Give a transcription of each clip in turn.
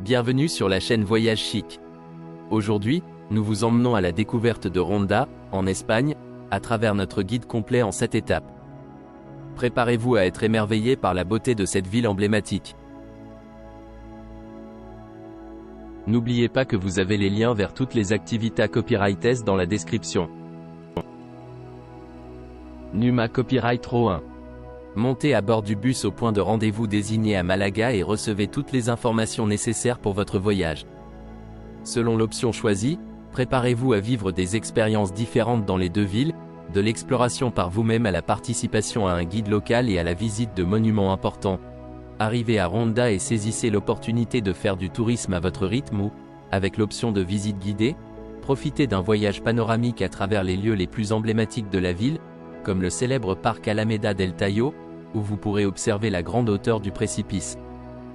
Bienvenue sur la chaîne Voyage Chic. Aujourd'hui, nous vous emmenons à la découverte de Ronda, en Espagne, à travers notre guide complet en 7 étapes. Préparez-vous à être émerveillé par la beauté de cette ville emblématique. N'oubliez pas que vous avez les liens vers toutes les activités copyrightes dans la description. Numa Copyright Row 1. Montez à bord du bus au point de rendez-vous désigné à Malaga et recevez toutes les informations nécessaires pour votre voyage. Selon l'option choisie, préparez-vous à vivre des expériences différentes dans les deux villes, de l'exploration par vous-même à la participation à un guide local et à la visite de monuments importants. Arrivez à Ronda et saisissez l'opportunité de faire du tourisme à votre rythme ou, avec l'option de visite guidée, profitez d'un voyage panoramique à travers les lieux les plus emblématiques de la ville, comme le célèbre parc Alameda del Tayo, où vous pourrez observer la grande hauteur du précipice.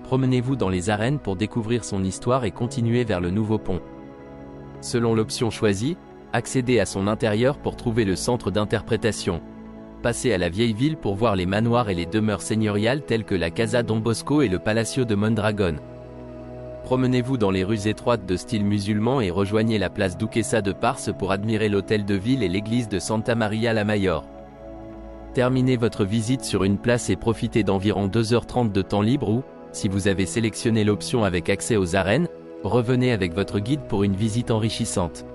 Promenez-vous dans les arènes pour découvrir son histoire et continuez vers le nouveau pont. Selon l'option choisie, accédez à son intérieur pour trouver le centre d'interprétation. Passez à la vieille ville pour voir les manoirs et les demeures seigneuriales telles que la Casa Don Bosco et le Palacio de Mondragón. Promenez-vous dans les rues étroites de style musulman et rejoignez la place Duquesa de Pars pour admirer l'hôtel de ville et l'église de Santa Maria la Mayor. Terminez votre visite sur une place et profitez d'environ 2h30 de temps libre ou, si vous avez sélectionné l'option avec accès aux arènes, revenez avec votre guide pour une visite enrichissante.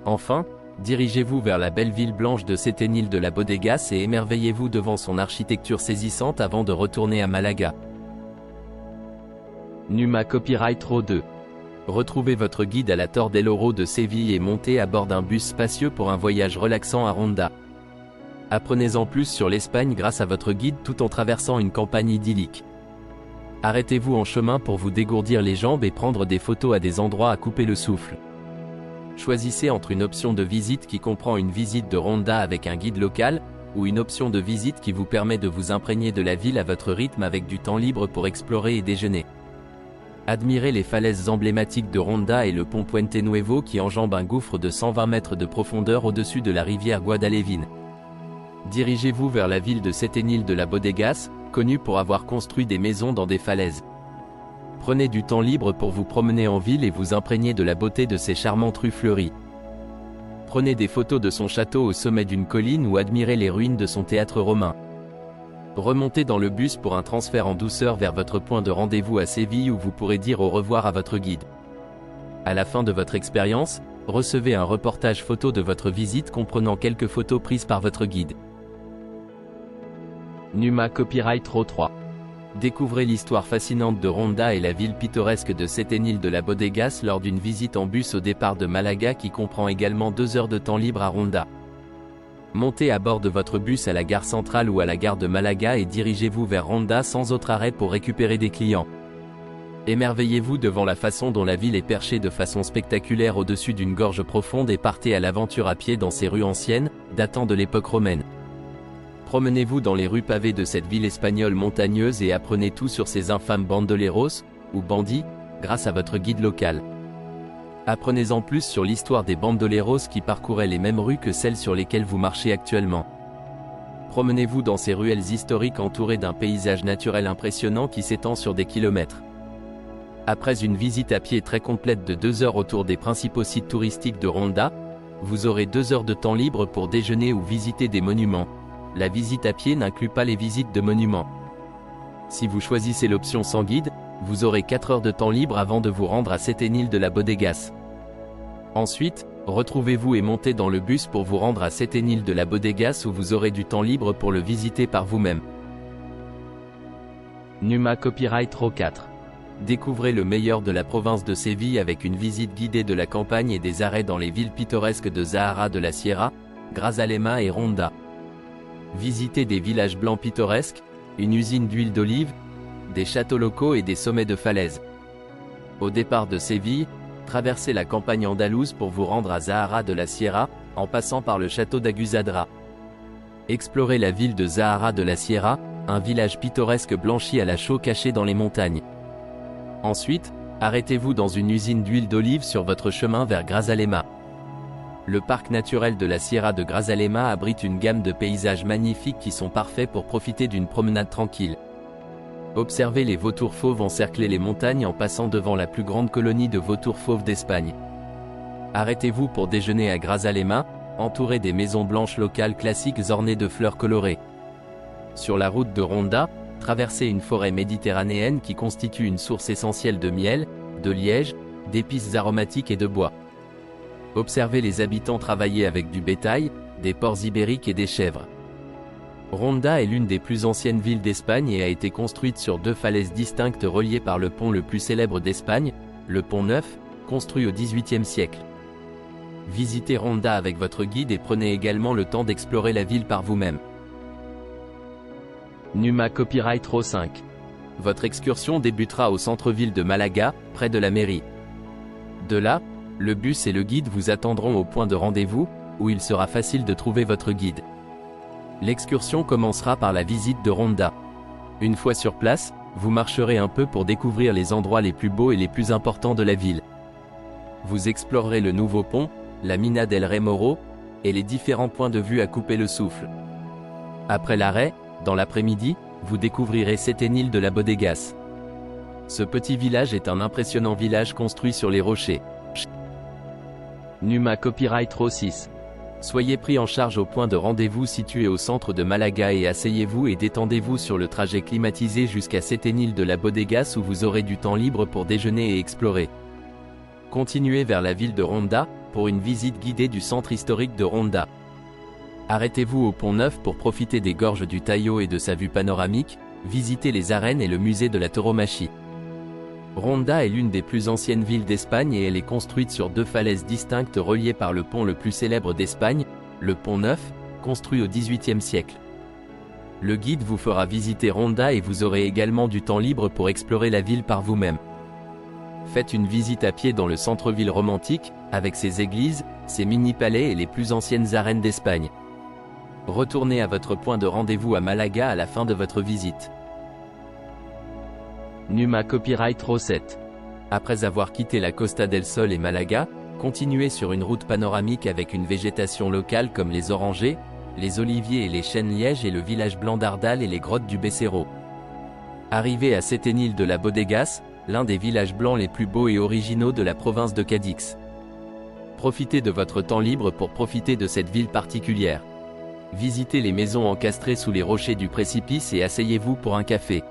Enfin, dirigez-vous vers la belle ville blanche de Setenil de la Bodegas et émerveillez-vous devant son architecture saisissante avant de retourner à Malaga. Numa Copyright Row 2. Retrouvez votre guide à la Torre del Oro de Séville et montez à bord d'un bus spacieux pour un voyage relaxant à Ronda. Apprenez-en plus sur l'Espagne grâce à votre guide tout en traversant une campagne idyllique. Arrêtez-vous en chemin pour vous dégourdir les jambes et prendre des photos à des endroits à couper le souffle. Choisissez entre une option de visite qui comprend une visite de Ronda avec un guide local, ou une option de visite qui vous permet de vous imprégner de la ville à votre rythme avec du temps libre pour explorer et déjeuner. Admirez les falaises emblématiques de Ronda et le pont Puente Nuevo qui enjambe un gouffre de 120 mètres de profondeur au-dessus de la rivière Guadalevin. Dirigez-vous vers la ville de Setenil de la Bodegas, connue pour avoir construit des maisons dans des falaises. Prenez du temps libre pour vous promener en ville et vous imprégner de la beauté de ces charmantes rues fleuries. Prenez des photos de son château au sommet d'une colline ou admirez les ruines de son théâtre romain. Remontez dans le bus pour un transfert en douceur vers votre point de rendez-vous à Séville où vous pourrez dire au revoir à votre guide. À la fin de votre expérience, recevez un reportage photo de votre visite comprenant quelques photos prises par votre guide. Numa Copyright Row 3. Découvrez l'histoire fascinante de Ronda et la ville pittoresque de Setenil de la Bodegas lors d'une visite en bus au départ de Malaga qui comprend également 2 heures de temps libre à Ronda. Montez à bord de votre bus à la gare centrale ou à la gare de Malaga et dirigez-vous vers Ronda sans autre arrêt pour récupérer des clients. Émerveillez-vous devant la façon dont la ville est perchée de façon spectaculaire au-dessus d'une gorge profonde et partez à l'aventure à pied dans ces rues anciennes, datant de l'époque romaine. Promenez-vous dans les rues pavées de cette ville espagnole montagneuse et apprenez tout sur ces infâmes bandoleros, ou bandits, grâce à votre guide local. Apprenez-en plus sur l'histoire des bandoleros qui parcouraient les mêmes rues que celles sur lesquelles vous marchez actuellement. Promenez-vous dans ces ruelles historiques entourées d'un paysage naturel impressionnant qui s'étend sur des kilomètres. Après une visite à pied très complète de 2 heures autour des principaux sites touristiques de Ronda, vous aurez 2 heures de temps libre pour déjeuner ou visiter des monuments. La visite à pied n'inclut pas les visites de monuments. Si vous choisissez l'option sans guide, vous aurez 4 heures de temps libre avant de vous rendre à Setenil de la Bodegas. Ensuite, retrouvez-vous et montez dans le bus pour vous rendre à Setenil de la Bodegas où vous aurez du temps libre pour le visiter par vous-même. Numa Copyright Row 4. Découvrez le meilleur de la province de Séville avec une visite guidée de la campagne et des arrêts dans les villes pittoresques de Zahara de la Sierra, Grazalema et Ronda. Visitez des villages blancs pittoresques, une usine d'huile d'olive, des châteaux locaux et des sommets de falaises. Au départ de Séville, traversez la campagne andalouse pour vous rendre à Zahara de la Sierra, en passant par le château d'Aguzadra. Explorez la ville de Zahara de la Sierra, un village pittoresque blanchi à la chaux caché dans les montagnes. Ensuite, arrêtez-vous dans une usine d'huile d'olive sur votre chemin vers Grazalema. Le parc naturel de la Sierra de Grazalema abrite une gamme de paysages magnifiques qui sont parfaits pour profiter d'une promenade tranquille. Observez les vautours fauves encercler les montagnes en passant devant la plus grande colonie de vautours fauves d'Espagne. Arrêtez-vous pour déjeuner à Grazalema, entouré des maisons blanches locales classiques ornées de fleurs colorées. Sur la route de Ronda, traversez une forêt méditerranéenne qui constitue une source essentielle de miel, de liège, d'épices aromatiques et de bois. Observez les habitants travailler avec du bétail, des porcs ibériques et des chèvres. Ronda est l'une des plus anciennes villes d'Espagne et a été construite sur deux falaises distinctes reliées par le pont le plus célèbre d'Espagne, le pont Neuf, construit au XVIIIe siècle. Visitez Ronda avec votre guide et prenez également le temps d'explorer la ville par vous-même. Numa Copyright Row 5. Votre excursion débutera au centre-ville de Malaga, près de la mairie. De là, le bus et le guide vous attendront au point de rendez-vous, où il sera facile de trouver votre guide. L'excursion commencera par la visite de Ronda. Une fois sur place, vous marcherez un peu pour découvrir les endroits les plus beaux et les plus importants de la ville. Vous explorerez le nouveau pont, la Mina del Rey Moro, et les différents points de vue à couper le souffle. Après l'arrêt, dans l'après-midi, vous découvrirez Setenil de la Bodegas. Ce petit village est un impressionnant village construit sur les rochers. Numa Copyright Row 6. Soyez pris en charge au point de rendez-vous situé au centre de Malaga et asseyez-vous et détendez-vous sur le trajet climatisé jusqu'à Setenil de la Bodegas où vous aurez du temps libre pour déjeuner et explorer. Continuez vers la ville de Ronda, pour une visite guidée du centre historique de Ronda. Arrêtez-vous au pont Neuf pour profiter des gorges du Tajo et de sa vue panoramique, visitez les arènes et le musée de la tauromachie. Ronda est l'une des plus anciennes villes d'Espagne et elle est construite sur deux falaises distinctes reliées par le pont le plus célèbre d'Espagne, le pont Neuf, construit au XVIIIe siècle. Le guide vous fera visiter Ronda et vous aurez également du temps libre pour explorer la ville par vous-même. Faites une visite à pied dans le centre-ville romantique, avec ses églises, ses mini-palais et les plus anciennes arènes d'Espagne. Retournez à votre point de rendez-vous à Malaga à la fin de votre visite. Numa Copyright Row 7. Après avoir quitté la Costa del Sol et Malaga, continuez sur une route panoramique avec une végétation locale comme les orangers, les oliviers et les chênes lièges et le village blanc d'Ardal et les grottes du Becero. Arrivez à Setenil de la Bodegas, l'un des villages blancs les plus beaux et originaux de la province de Cadix. Profitez de votre temps libre pour profiter de cette ville particulière. Visitez les maisons encastrées sous les rochers du précipice et asseyez-vous pour un café.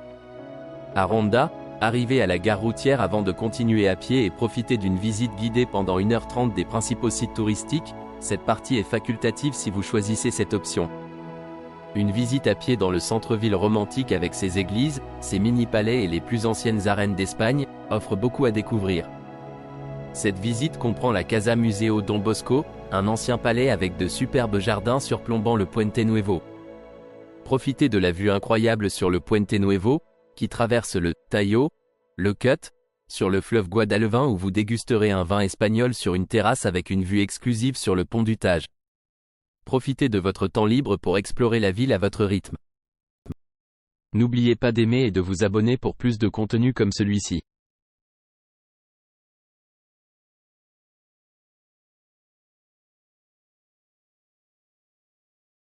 À Ronda, arrivez à la gare routière avant de continuer à pied et profitez d'une visite guidée pendant 1h30 des principaux sites touristiques. Cette partie est facultative si vous choisissez cette option. Une visite à pied dans le centre-ville romantique avec ses églises, ses mini-palais et les plus anciennes arènes d'Espagne, offre beaucoup à découvrir. Cette visite comprend la Casa Museo Don Bosco, un ancien palais avec de superbes jardins surplombant le Puente Nuevo. Profitez de la vue incroyable sur le Puente Nuevo, qui traverse le Tajo, le Cut, sur le fleuve Guadalevin où vous dégusterez un vin espagnol sur une terrasse avec une vue exclusive sur le pont du Tage. Profitez de votre temps libre pour explorer la ville à votre rythme. N'oubliez pas d'aimer et de vous abonner pour plus de contenu comme celui-ci.